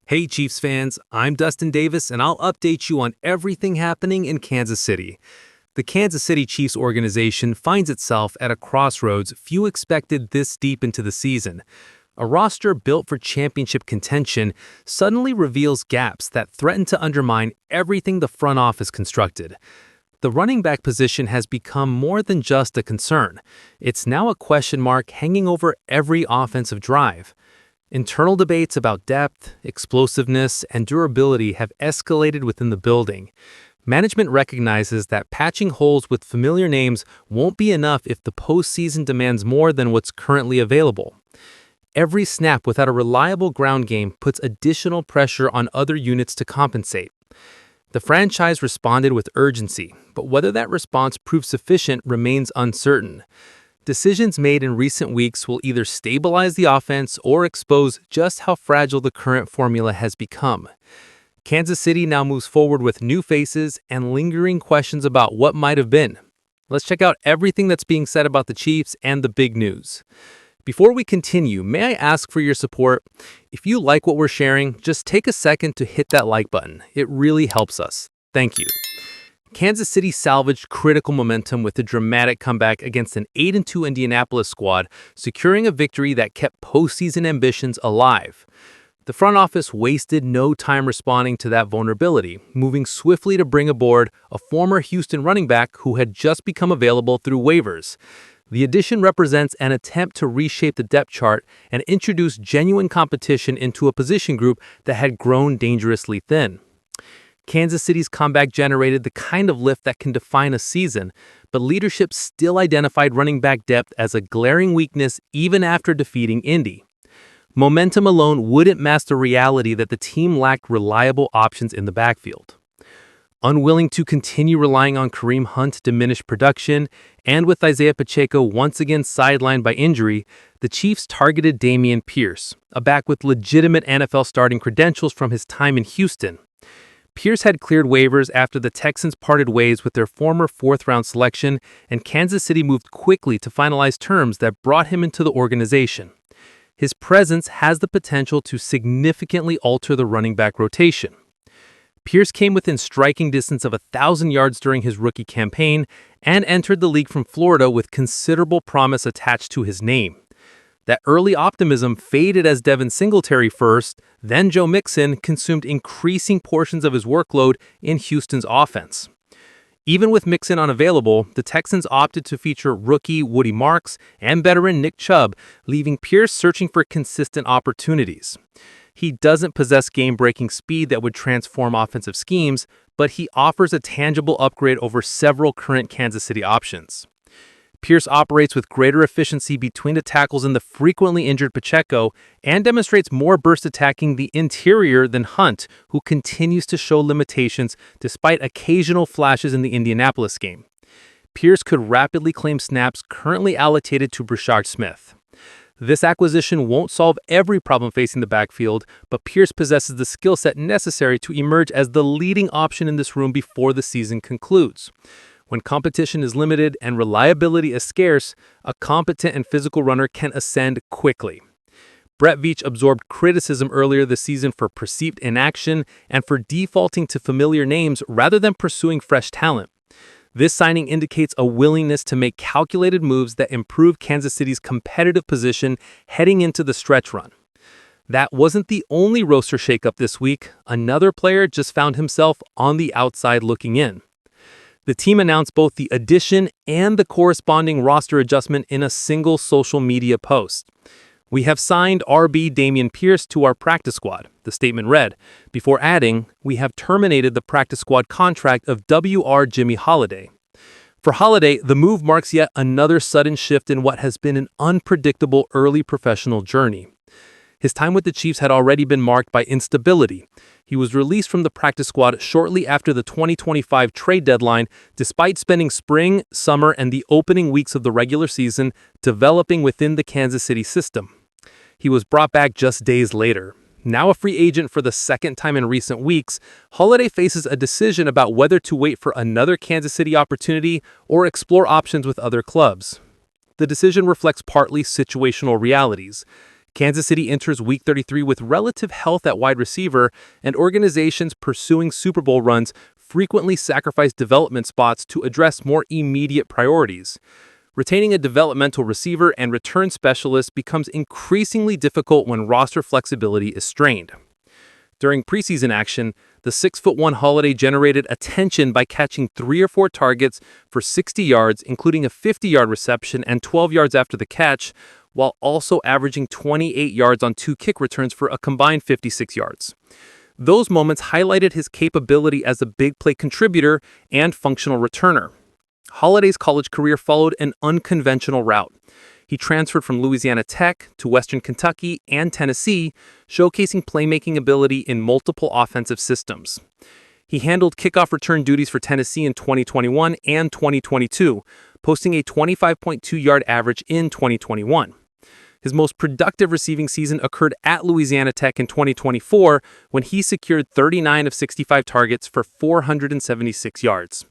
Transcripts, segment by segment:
Hey Chiefs fans, I'm Dustin Davis and I'll update you on everything happening in Kansas City. The Kansas City Chiefs organization finds itself at a crossroads few expected this deep into the season. A roster built for championship contention suddenly reveals gaps that threaten to undermine everything the front office constructed. The running back position has become more than just a concern. It's now a question mark hanging over every offensive drive. Internal debates about depth, explosiveness, and durability have escalated within the building. Management recognizes that patching holes with familiar names won't be enough if the postseason demands more than what's currently available. Every snap without a reliable ground game puts additional pressure on other units to compensate. The franchise responded with urgency, but whether that response proves sufficient remains uncertain. Decisions made in recent weeks will either stabilize the offense or expose just how fragile the current formula has become. Kansas City now moves forward with new faces and lingering questions about what might have been. Let's check out everything that's being said about the Chiefs and the big news. Before we continue, may I ask for your support? If you like what we're sharing, just take a second to hit that like button. It really helps us. Thank you. Kansas City salvaged critical momentum with a dramatic comeback against an 8-2 Indianapolis squad, securing a victory that kept postseason ambitions alive. The front office wasted no time responding to that vulnerability, moving swiftly to bring aboard a former Houston running back who had just become available through waivers. The addition represents an attempt to reshape the depth chart and introduce genuine competition into a position group that had grown dangerously thin. Kansas City's comeback generated the kind of lift that can define a season, but leadership still identified running back depth as a glaring weakness even after defeating Indy. Momentum alone wouldn't mask the reality that the team lacked reliable options in the backfield. Unwilling to continue relying on Kareem Hunt's diminished production, and with Isaiah Pacheco once again sidelined by injury, the Chiefs targeted Dameon Pierce, a back with legitimate NFL starting credentials from his time in Houston. Pierce had cleared waivers after the Texans parted ways with their former fourth-round selection, and Kansas City moved quickly to finalize terms that brought him into the organization. His presence has the potential to significantly alter the running back rotation. Pierce came within striking distance of 1,000 yards during his rookie campaign and entered the league from Florida with considerable promise attached to his name. That early optimism faded as Devin Singletary first, then Joe Mixon consumed increasing portions of his workload in Houston's offense. Even with Mixon unavailable, the Texans opted to feature rookie Woody Marks and veteran Nick Chubb, leaving Pierce searching for consistent opportunities. He doesn't possess game-breaking speed that would transform offensive schemes, but he offers a tangible upgrade over several current Kansas City options. Pierce operates with greater efficiency between the tackles in the frequently injured Pacheco and demonstrates more burst attacking the interior than Hunt, who continues to show limitations despite occasional flashes in the Indianapolis game. Pierce could rapidly claim snaps currently allocated to Brashard Smith. This acquisition won't solve every problem facing the backfield, but Pierce possesses the skill set necessary to emerge as the leading option in this room before the season concludes. When competition is limited and reliability is scarce, a competent and physical runner can ascend quickly. Brett Veach absorbed criticism earlier this season for perceived inaction and for defaulting to familiar names rather than pursuing fresh talent. This signing indicates a willingness to make calculated moves that improve Kansas City's competitive position heading into the stretch run. That wasn't the only roster shakeup this week. Another player just found himself on the outside looking in. The team announced both the addition and the corresponding roster adjustment in a single social media post. "We have signed RB Dameon Pierce to our practice squad," the statement read, before adding, "We have terminated the practice squad contract of WR Jimmy Holiday." For Holiday, the move marks yet another sudden shift in what has been an unpredictable early professional journey. His time with the Chiefs had already been marked by instability. He was released from the practice squad shortly after the 2025 trade deadline, despite spending spring, summer, and the opening weeks of the regular season developing within the Kansas City system. He was brought back just days later. Now a free agent for the second time in recent weeks, Holiday faces a decision about whether to wait for another Kansas City opportunity or explore options with other clubs. The decision reflects partly situational realities. Kansas City enters Week 33 with relative health at wide receiver, and organizations pursuing Super Bowl runs frequently sacrifice development spots to address more immediate priorities. Retaining a developmental receiver and return specialist becomes increasingly difficult when roster flexibility is strained. During preseason action, the 6'1" Holiday generated attention by catching 3 or 4 targets for 60 yards, including a 50-yard reception and 12 yards after the catch, while also averaging 28 yards on 2 kick returns for a combined 56 yards. Those moments highlighted his capability as a big play contributor and functional returner. Holiday's college career followed an unconventional route. He transferred from Louisiana Tech to Western Kentucky and Tennessee, showcasing playmaking ability in multiple offensive systems. He handled kickoff return duties for Tennessee in 2021 and 2022, posting a 25.2-yard average in 2021. His most productive receiving season occurred at Louisiana Tech in 2024 when he secured 39 of 65 targets for 476 yards.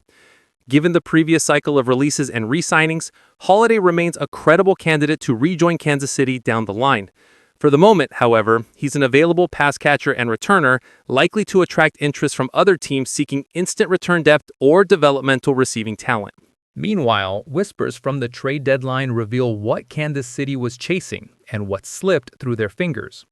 Given the previous cycle of releases and re-signings, Holiday remains a credible candidate to rejoin Kansas City down the line. For the moment, however, he's an available pass catcher and returner, likely to attract interest from other teams seeking instant return depth or developmental receiving talent. Meanwhile, whispers from the trade deadline reveal what Kansas City was chasing and what slipped through their fingers.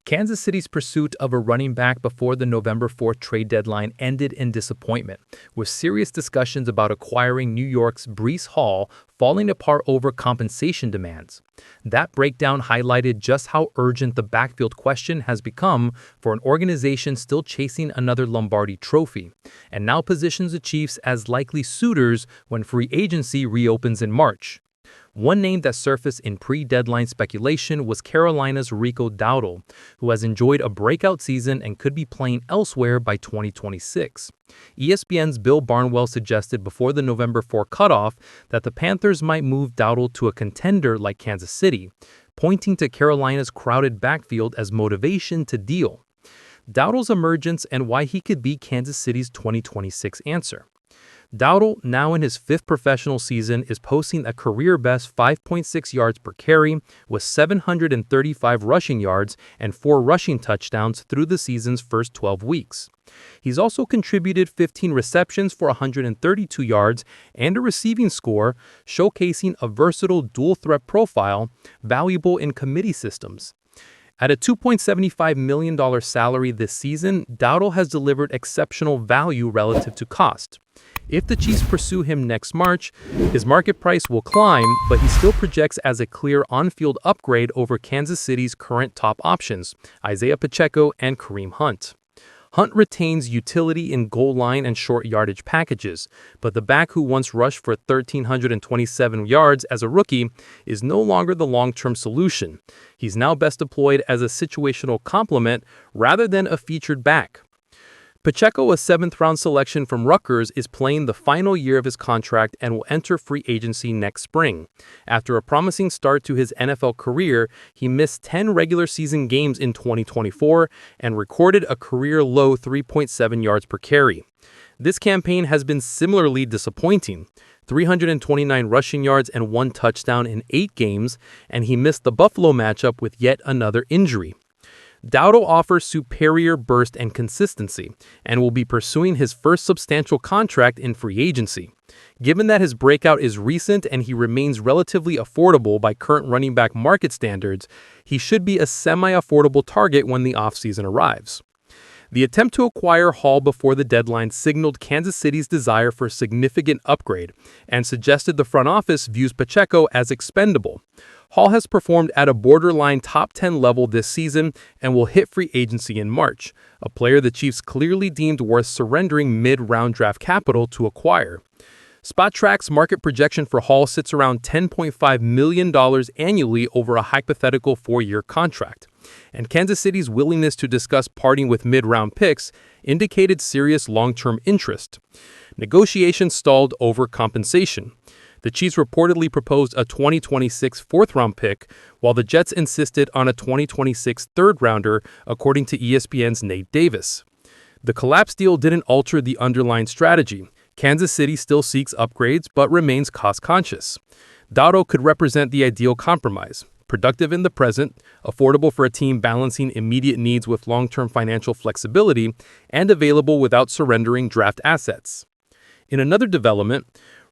Kansas City's pursuit of a running back before the November 4th trade deadline ended in disappointment, with serious discussions about acquiring New York's Breece Hall falling apart over compensation demands. That breakdown highlighted just how urgent the backfield question has become for an organization still chasing another Lombardi trophy, and now positions the Chiefs as likely suitors when free agency reopens in March. One name that surfaced in pre-deadline speculation was Carolina's Rico Dowdle, who has enjoyed a breakout season and could be playing elsewhere by 2026. ESPN's Bill Barnwell suggested before the November 4 cutoff that the Panthers might move Dowdle to a contender like Kansas City, pointing to Carolina's crowded backfield as motivation to deal. Dowdle's emergence and why he could be Kansas City's 2026 answer. Dowdle, now in his 5th professional season, is posting a career-best 5.6 yards per carry with 735 rushing yards and 4 rushing touchdowns through the season's first 12 weeks. He's also contributed 15 receptions for 132 yards and a receiving score, showcasing a versatile dual-threat profile valuable in committee systems. At a $2.75 million salary this season, Dowdle has delivered exceptional value relative to cost. If the Chiefs pursue him next March, his market price will climb, but he still projects as a clear on-field upgrade over Kansas City's current top options, Isaiah Pacheco and Kareem Hunt. Hunt retains utility in goal line and short yardage packages, but the back who once rushed for 1,327 yards as a rookie is no longer the long-term solution. He's now best deployed as a situational complement rather than a featured back. Pacheco, a 7th-round selection from Rutgers, is playing the final year of his contract and will enter free agency next spring. After a promising start to his NFL career, he missed 10 regular season games in 2024 and recorded a career-low 3.7 yards per carry. This campaign has been similarly disappointing. 329 rushing yards and 1 touchdown in 8 games, and he missed the Buffalo matchup with yet another injury. Dowdle offers superior burst and consistency, and will be pursuing his first substantial contract in free agency. Given that his breakout is recent and he remains relatively affordable by current running back market standards, he should be a semi-affordable target when the offseason arrives. The attempt to acquire Hall before the deadline signaled Kansas City's desire for a significant upgrade and suggested the front office views Pacheco as expendable. Hall has performed at a borderline top 10 level this season and will hit free agency in March, a player the Chiefs clearly deemed worth surrendering mid-round draft capital to acquire. SpotTrack's market projection for Hall sits around $10.5 million annually over a hypothetical 4-year contract, and Kansas City's willingness to discuss parting with mid-round picks indicated serious long-term interest. Negotiations stalled over compensation. The Chiefs reportedly proposed a 2026 4th-round pick, while the Jets insisted on a 2026 3rd-rounder, according to ESPN's Nate Davis. The collapse deal didn't alter the underlying strategy. Kansas City still seeks upgrades but remains cost-conscious. Dowdle could represent the ideal compromise. productive in the present, affordable for a team balancing immediate needs with long-term financial flexibility, and available without surrendering draft assets. In another development,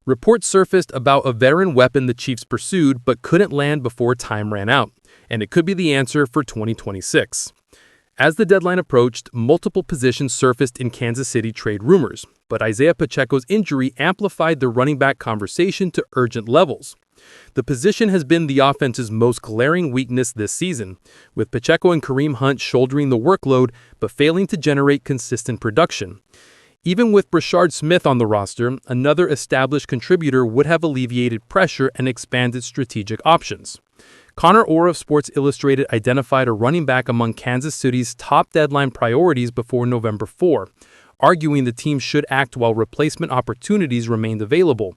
reports surfaced about a veteran weapon the Chiefs pursued but couldn't land before time ran out, and it could be the answer for 2026. As the deadline approached, multiple positions surfaced in Kansas City trade rumors, but Isaiah Pacheco's injury amplified the running back conversation to urgent levels. The position has been the offense's most glaring weakness this season, with Pacheco and Kareem Hunt shouldering the workload but failing to generate consistent production. Even with Brashard Smith on the roster, another established contributor would have alleviated pressure and expanded strategic options. Connor Orr of Sports Illustrated identified a running back among Kansas City's top deadline priorities before November 4, arguing the team should act while replacement opportunities remained available.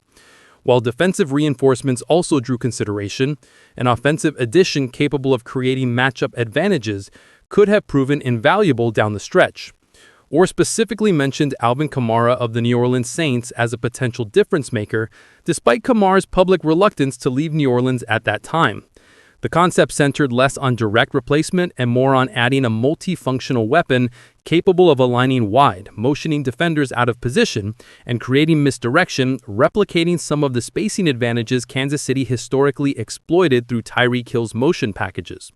While defensive reinforcements also drew consideration, an offensive addition capable of creating matchup advantages could have proven invaluable down the stretch. Orr specifically mentioned Alvin Kamara of the New Orleans Saints as a potential difference maker, despite Kamara's public reluctance to leave New Orleans at that time. The concept centered less on direct replacement and more on adding a multifunctional weapon capable of aligning wide, motioning defenders out of position, and creating misdirection, replicating some of the spacing advantages Kansas City historically exploited through Tyreek Hill's motion packages.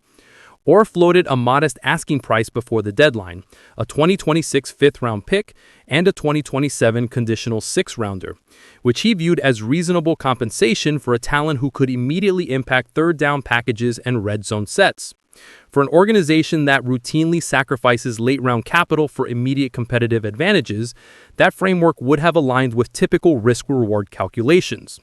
Orr floated a modest asking price before the deadline, a 2026 fifth-round pick and a 2027 conditional sixth-rounder, which he viewed as reasonable compensation for a talent who could immediately impact third-down packages and red zone sets. For an organization that routinely sacrifices late-round capital for immediate competitive advantages, that framework would have aligned with typical risk-reward calculations.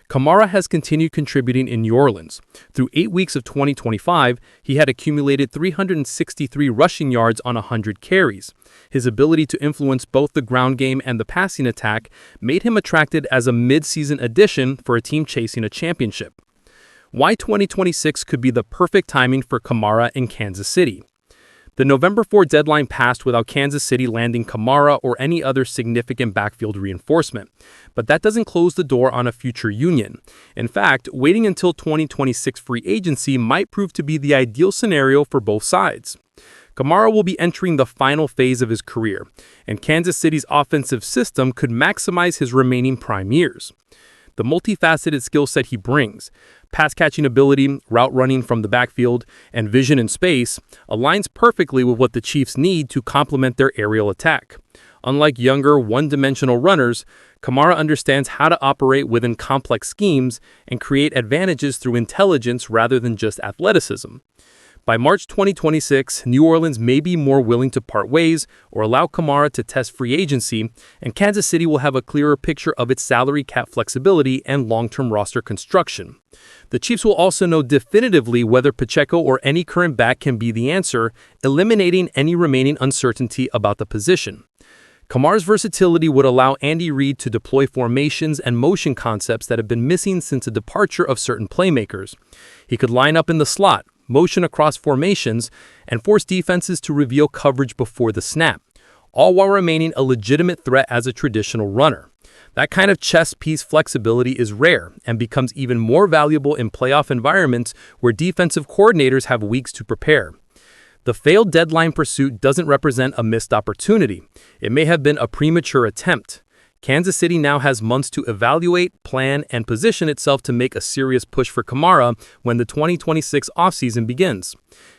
Kamara has continued contributing in New Orleans. Through 8 weeks of 2025, he had accumulated 363 rushing yards on 100 carries. His ability to influence both the ground game and the passing attack made him attractive as a mid-season addition for a team chasing a championship. Why 2026 could be the perfect timing for Kamara in Kansas City. The November 4 deadline passed without Kansas City landing Kamara or any other significant backfield reinforcement, but that doesn't close the door on a future union. In fact, waiting until 2026 free agency might prove to be the ideal scenario for both sides. Kamara will be entering the final phase of his career, and Kansas City's offensive system could maximize his remaining prime years. The multifaceted skill set he brings, pass-catching ability, route running from the backfield, and vision in space, aligns perfectly with what the Chiefs need to complement their aerial attack. Unlike younger, one-dimensional runners, Kamara understands how to operate within complex schemes and create advantages through intelligence rather than just athleticism. By March 2026, New Orleans may be more willing to part ways or allow Kamara to test free agency, and Kansas City will have a clearer picture of its salary cap flexibility and long-term roster construction. The Chiefs will also know definitively whether Pacheco or any current back can be the answer, eliminating any remaining uncertainty about the position. Kamara's versatility would allow Andy Reid to deploy formations and motion concepts that have been missing since the departure of certain playmakers. He could line up in the slot, motion across formations, and force defenses to reveal coverage before the snap, all while remaining a legitimate threat as a traditional runner. That kind of chess piece flexibility is rare and becomes even more valuable in playoff environments where defensive coordinators have weeks to prepare. The failed deadline pursuit doesn't represent a missed opportunity. It may have been a premature attempt. Kansas City now has months to evaluate, plan, and position itself to make a serious push for Kamara when the 2026 offseason begins.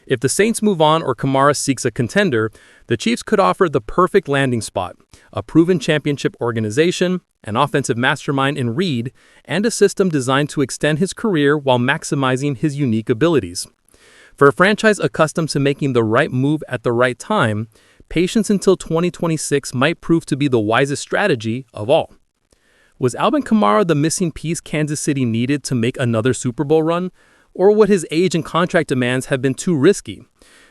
If the Saints move on or Kamara seeks a contender, the Chiefs could offer the perfect landing spot: a proven championship organization, an offensive mastermind in Reid, and a system designed to extend his career while maximizing his unique abilities. For a franchise accustomed to making the right move at the right time, patience until 2026 might prove to be the wisest strategy of all. Was Alvin Kamara the missing piece Kansas City needed to make another Super Bowl run? Or would his age and contract demands have been too risky?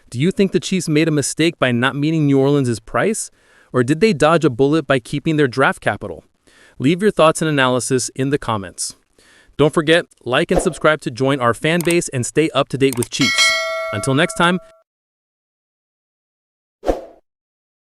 Do you think the Chiefs made a mistake by not meeting New Orleans' price? Or did they dodge a bullet by keeping their draft capital? Leave your thoughts and analysis in the comments. Don't forget, like and subscribe to join our fan base and stay up to date with Chiefs. Until next time,